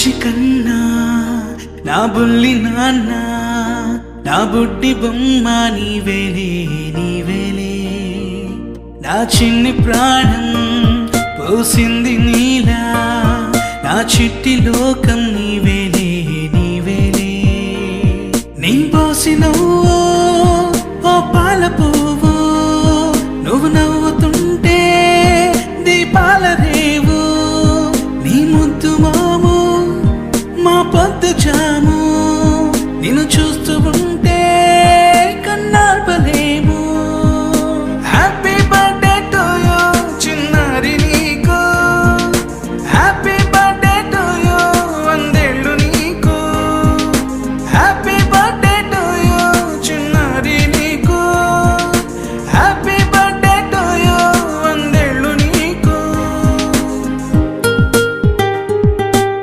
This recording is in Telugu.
బుజ్జి కన్నా నా బుల్లి నాన్న నా బుడ్డి బొమ్మ నీవేలే నీవేలే నా చిన్ని ప్రాణం పోసింది నీలా నా చిట్టి లోకం